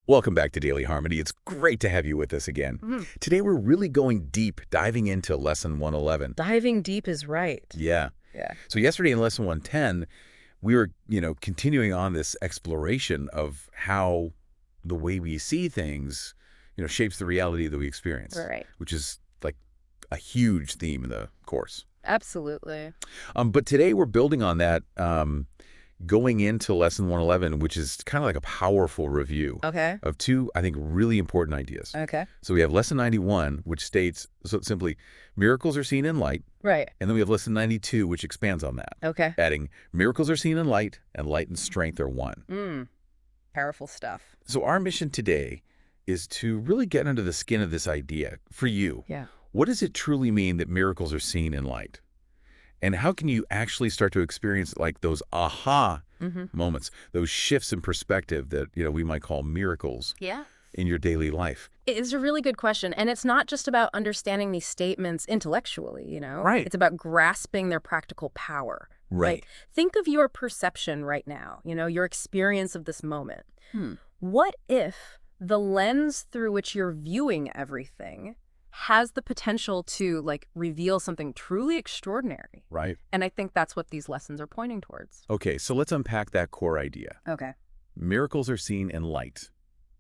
Welcome back to Daily Harmony. It's great to have you with us again. Today we're really going deep, diving into Lesson 111. Diving deep is right. Yeah. Yeah. So yesterday in Lesson 110, we were, continuing on this exploration of how the way we see things, shapes the reality that we experience. Right. Which is like a huge theme in the course. Absolutely. But today we're building on that, going into Lesson 111, which is kind of like a powerful review of two, I think, really important ideas. Okay. So we have Lesson 91, which states, so simply, miracles are seen in light. Right. And then we have Lesson 92, which expands on that. Okay. Adding, miracles are seen in light, and light and strength are one. Powerful stuff. So our mission today is to really get under the skin of this idea. For you, Yeah. what does it truly mean that miracles are seen in light? And how can you actually start to experience like those aha moments, those shifts in perspective that, we might call miracles in your daily life? It's a really good question. And it's not just about understanding these statements intellectually, Right. It's about grasping their practical power. Right. Like, think of your perception right now, your experience of this moment. What if the lens through which you're viewing everything has the potential to, reveal something truly extraordinary? Right. And I think that's what these lessons are pointing towards. Okay, so let's unpack that core idea. Okay. Miracles are seen in light.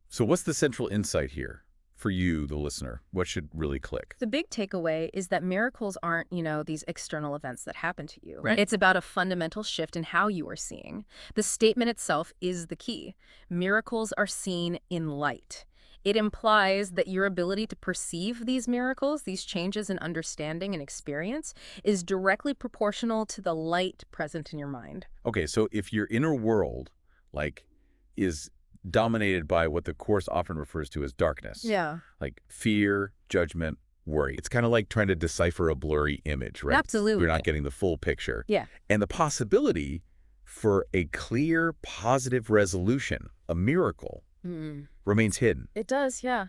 So what's the central insight here for you, the listener? What should really click? The big takeaway is that miracles aren't, these external events that happen to you. Right. It's about a fundamental shift in how you are seeing. The statement itself is the key. Miracles are seen in light. It implies that your ability to perceive these miracles, these changes in understanding and experience, is directly proportional to the light present in your mind. Okay, so if your inner world, is dominated by what the Course often refers to as darkness, like fear, judgment, worry. It's kind of like trying to decipher a blurry image, right? Absolutely. You're not getting the full picture. Yeah. And the possibility for a clear, positive resolution, a miracle, remains hidden. It does, yeah.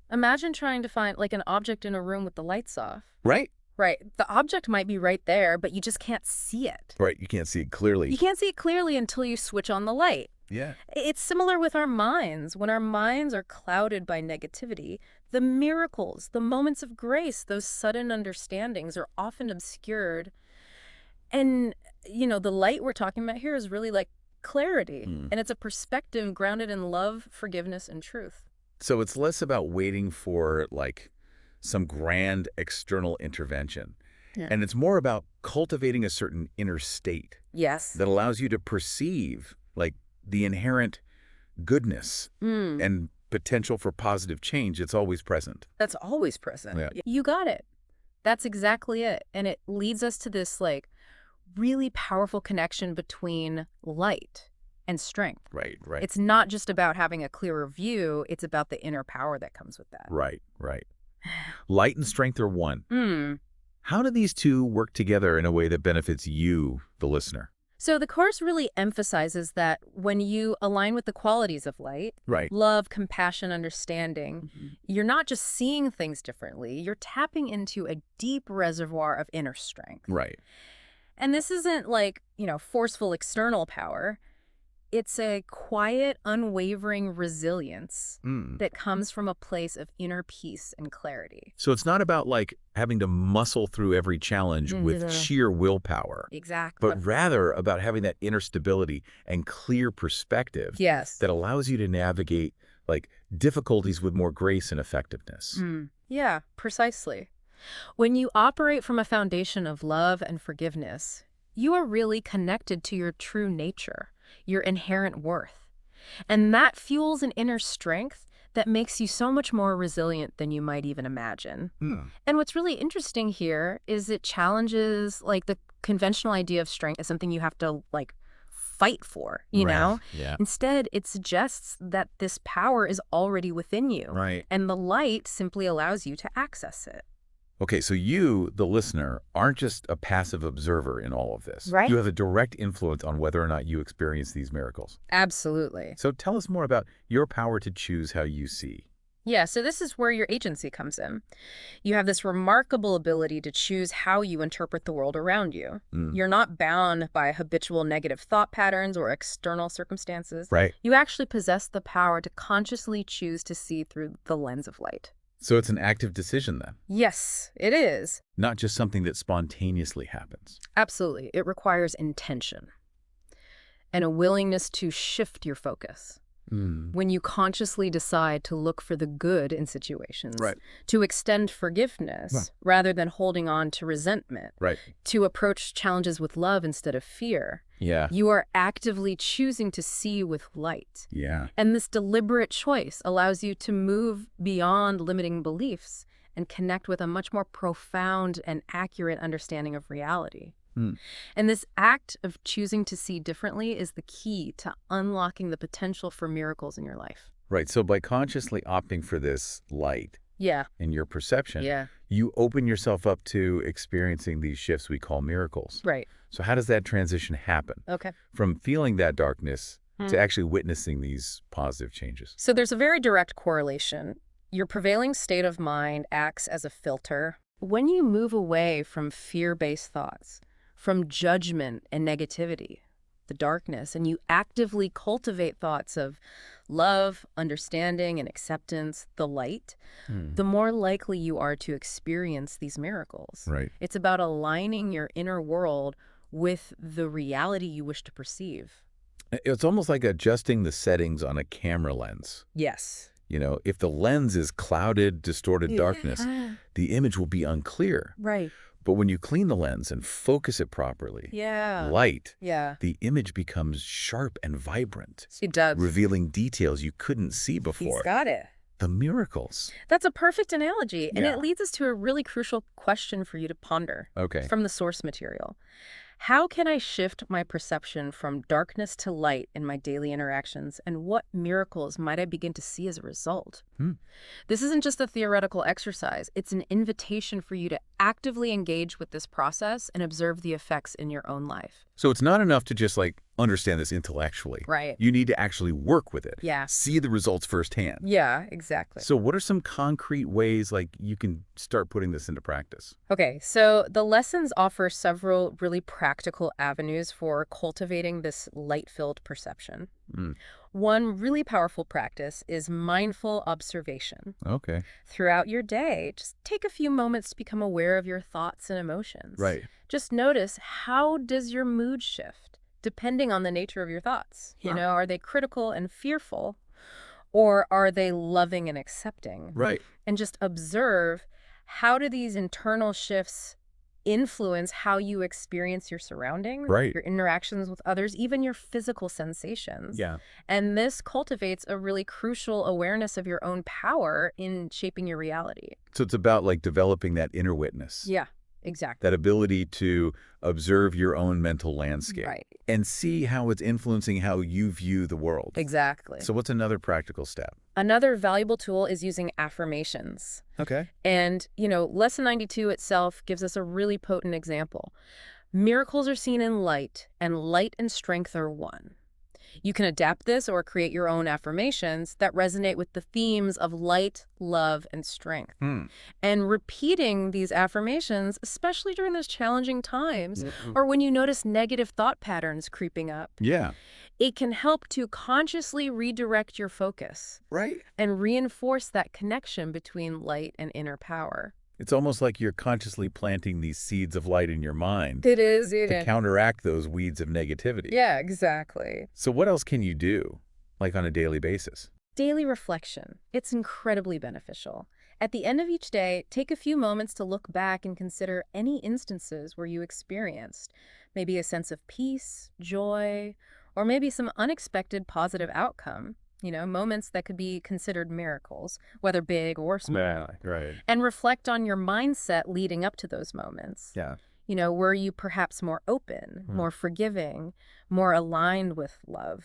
Imagine trying to find, an object in a room with the lights off. Right? Right. The object might be right there, but you just can't see it. Right, you can't see it clearly. You can't see it clearly until you switch on the light. Yeah. It's similar with our minds. When our minds are clouded by negativity, the miracles, the moments of grace, those sudden understandings are often obscured. And, the light we're talking about here is really like clarity. And it's a perspective grounded in love, forgiveness, and truth. So it's less about waiting for, some grand external intervention. Yeah. And it's more about cultivating a certain inner state Yes. that allows you to perceive, the inherent goodness and potential for positive change. It's always present. That's always present. Yeah. You got it. That's exactly it. And it leads us to this, really powerful connection between light and strength. Right. It's not just about having a clearer view. It's about the inner power that comes with that. Right. Light and strength are one. How do these two work together in a way that benefits you, the listener? So the Course really emphasizes that when you align with the qualities of light, Right. love, compassion, understanding, you're not just seeing things differently, you're tapping into a deep reservoir of inner strength. Right. And this isn't forceful external power. It's a quiet, unwavering resilience that comes from a place of inner peace and clarity. So it's not about having to muscle through every challenge with sheer willpower. Exactly. But rather about having that inner stability and clear perspective Yes. that allows you to navigate difficulties with more grace and effectiveness. Yeah, precisely. When you operate from a foundation of love and forgiveness, you are really connected to your true nature, your inherent worth. And that fuels an inner strength that makes you so much more resilient than you might even imagine. And what's really interesting here is it challenges the conventional idea of strength as something you have to fight for, you know? Yeah. Instead, it suggests that this power is already within you. Right. And the light simply allows you to access it. Okay, so you, the listener, aren't just a passive observer in all of this. Right. You have a direct influence on whether or not you experience these miracles. Absolutely. So tell us more about your power to choose how you see. Yeah, so this is where your agency comes in. You have this remarkable ability to choose how you interpret the world around you. Mm. You're not bound by habitual negative thought patterns or external circumstances. Right. You actually possess the power to consciously choose to see through the lens of light. So it's an active decision then, Yes, it is. not just something that spontaneously happens. Absolutely. It requires intention and a willingness to shift your focus. Mm. When you consciously decide to look for the good in situations, Right. to extend forgiveness Huh. rather than holding on to resentment, Right. to approach challenges with love instead of fear, Yeah. you are actively choosing to see with light. Yeah. And this deliberate choice allows you to move beyond limiting beliefs and connect with a much more profound and accurate understanding of reality. Hmm. And this act of choosing to see differently is the key to unlocking the potential for miracles in your life. Right. So by consciously opting for this light Yeah. in your perception, Yeah. you open yourself up to experiencing these shifts we call miracles. Right. So how does that transition happen Okay. from feeling that darkness Hmm. to actually witnessing these positive changes? So there's a very direct correlation. Your prevailing state of mind acts as a filter. When you move away from fear-based thoughts, from judgment and negativity, the darkness, and you actively cultivate thoughts of love, understanding, and acceptance, the light, the more likely you are to experience these miracles. Right. It's about aligning your inner world with the reality you wish to perceive. It's almost like adjusting the settings on a camera lens. Yes. You know, if the lens is clouded, distorted darkness, the image will be unclear. Right. But when you clean the lens and focus it properly, Yeah. light, Yeah. the image becomes sharp and vibrant, It does. revealing details you couldn't see before. He's got it. The miracles. That's a perfect analogy, and Yeah. it leads us to a really crucial question for you to ponder Okay. from the source material. How can I shift my perception from darkness to light in my daily interactions, and what miracles might I begin to see as a result? This isn't just a theoretical exercise. It's an invitation for you to actively engage with this process and observe the effects in your own life. So it's not enough to just understand this intellectually. Right. You need to actually work with it. Yeah. See the results firsthand. Yeah, exactly. So what are some concrete ways you can start putting this into practice? Okay, so the lessons offer several really practical avenues for cultivating this light-filled perception. One really powerful practice is mindful observation. Okay. Throughout your day, just take a few moments to become aware of your thoughts and emotions. Right. Just notice, how does your mood shift depending on the nature of your thoughts? You know, are they critical and fearful, or are they loving and accepting? Right. And just observe, how do these internal shifts influence how you experience your surroundings, Right. your interactions with others, even your physical sensations. Yeah. And this cultivates a really crucial awareness of your own power in shaping your reality. So it's about developing that inner witness. Yeah, exactly. That ability to observe your own mental landscape. Right. And see how it's influencing how you view the world. Exactly. So what's another practical step? Another valuable tool is using affirmations. Okay. And, Lesson 92 itself gives us a really potent example. Miracles are seen in light, and light and strength are one. You can adapt this or create your own affirmations that resonate with the themes of light, love, and strength. And repeating these affirmations, especially during those challenging times, or when you notice negative thought patterns creeping up, Yeah. it can help to consciously redirect your focus Right. and reinforce that connection between light and inner power. It's almost like you're consciously planting these seeds of light in your mind It is. to counteract those weeds of negativity. Yeah, exactly. So what else can you do, on a daily basis? Daily reflection. It's incredibly beneficial. At the end of each day, take a few moments to look back and consider any instances where you experienced maybe a sense of peace, joy, or maybe some unexpected positive outcome. Moments that could be considered miracles, whether big or small. Yeah, right. And reflect on your mindset leading up to those moments. Yeah. Were you perhaps more open, more forgiving, more aligned with love?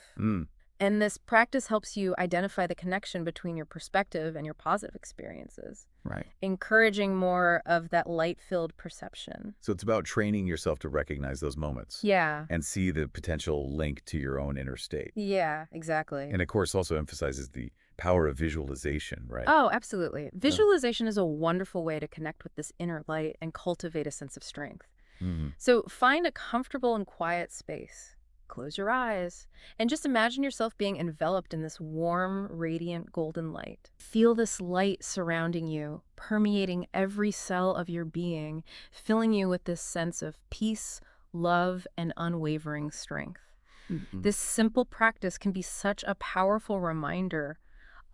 And this practice helps you identify the connection between your perspective and your positive experiences, Right. encouraging more of that light-filled perception. So it's about training yourself to recognize those moments. Yeah. And see the potential link to your own inner state. Yeah, exactly. And of course also emphasizes the power of visualization, right? Oh, absolutely. Visualization is a wonderful way to connect with this inner light and cultivate a sense of strength. Mm. So find a comfortable and quiet space. Close your eyes and just imagine yourself being enveloped in this warm, radiant golden light. Feel this light surrounding you, permeating every cell of your being, filling you with this sense of peace, love, and unwavering strength. This simple practice can be such a powerful reminder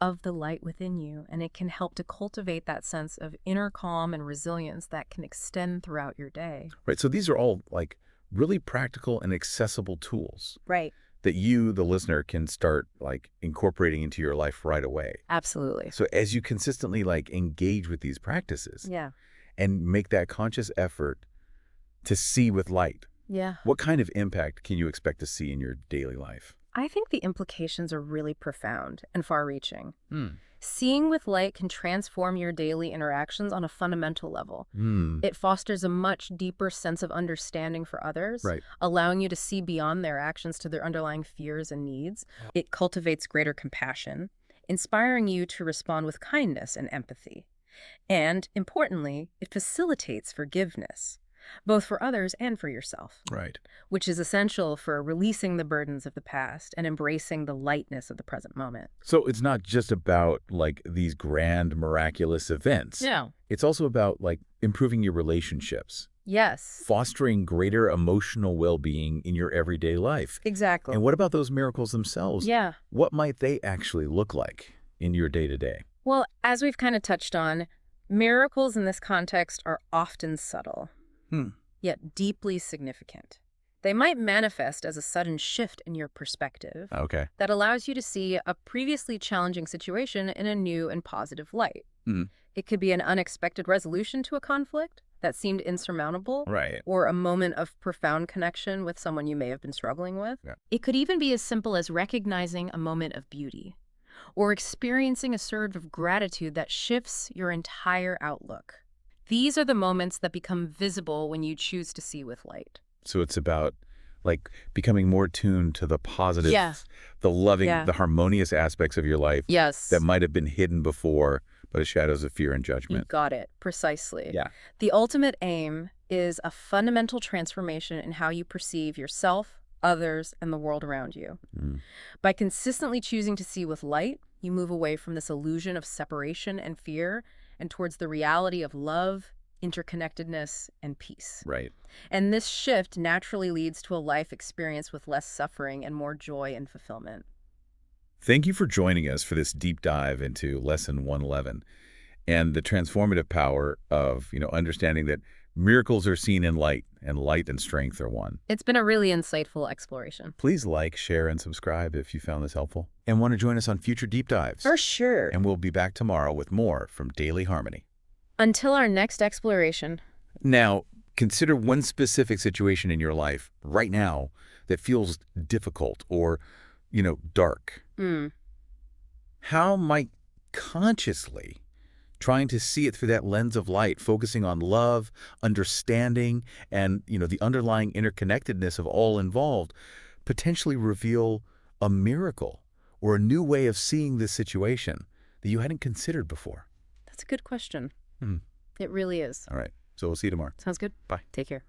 of the light within you, and it can help to cultivate that sense of inner calm and resilience that can extend throughout your day. Right. So these are all like really practical and accessible tools Right. that you, the listener, can start like incorporating into your life right away. Absolutely. So as you consistently like engage with these practices Yeah. and make that conscious effort to see with light, Yeah. what kind of impact can you expect to see in your daily life? I think the implications are really profound and far-reaching. Hmm. Seeing with light can transform your daily interactions on a fundamental level. It fosters a much deeper sense of understanding for others, Right. allowing you to see beyond their actions to their underlying fears and needs. It cultivates greater compassion, inspiring you to respond with kindness and empathy. And, importantly, it facilitates forgiveness, both for others and for yourself, Right. which is essential for releasing the burdens of the past and embracing the lightness of the present moment. So it's not just about like these grand miraculous events. No. It's also about like improving your relationships, Yes. fostering greater emotional well-being in your everyday life. Exactly. And what about those miracles themselves? Yeah. What might they actually look like in your day-to-day? Well, as we've kind of touched on, miracles in this context are often subtle, yet deeply significant. They might manifest as a sudden shift in your perspective Okay. that allows you to see a previously challenging situation in a new and positive light. It could be an unexpected resolution to a conflict that seemed insurmountable, Right. or a moment of profound connection with someone you may have been struggling with. Yeah. It could even be as simple as recognizing a moment of beauty or experiencing a surge of gratitude that shifts your entire outlook. These are the moments that become visible when you choose to see with light. So it's about like becoming more tuned to the positive, Yeah. the loving, Yeah. the harmonious aspects of your life Yes. that might have been hidden before by the shadows of fear and You judgment. got it. Precisely. Yeah. The ultimate aim is a fundamental transformation in how you perceive yourself, others, and the world around you. By consistently choosing to see with light, you move away from this illusion of separation and fear and towards the reality of love, interconnectedness, and peace. Right. And this shift naturally leads to a life experience with less suffering and more joy and fulfillment. Thank you for joining us for this deep dive into Lesson 111 and the transformative power of, understanding that miracles are seen in light and light and strength are one. It's been a really insightful exploration. Please like, share, and subscribe if you found this helpful and want to join us on future deep dives. For sure. And we'll be back tomorrow with more from Daily Harmony. Until our next exploration. Now, consider one specific situation in your life right now that feels difficult or, dark. How might consciously trying to see it through that lens of light, focusing on love, understanding, and, the underlying interconnectedness of all involved, potentially reveal a miracle or a new way of seeing this situation that you hadn't considered before? That's a good question. It really is. All right. So we'll see you tomorrow. Sounds good. Bye. Take care.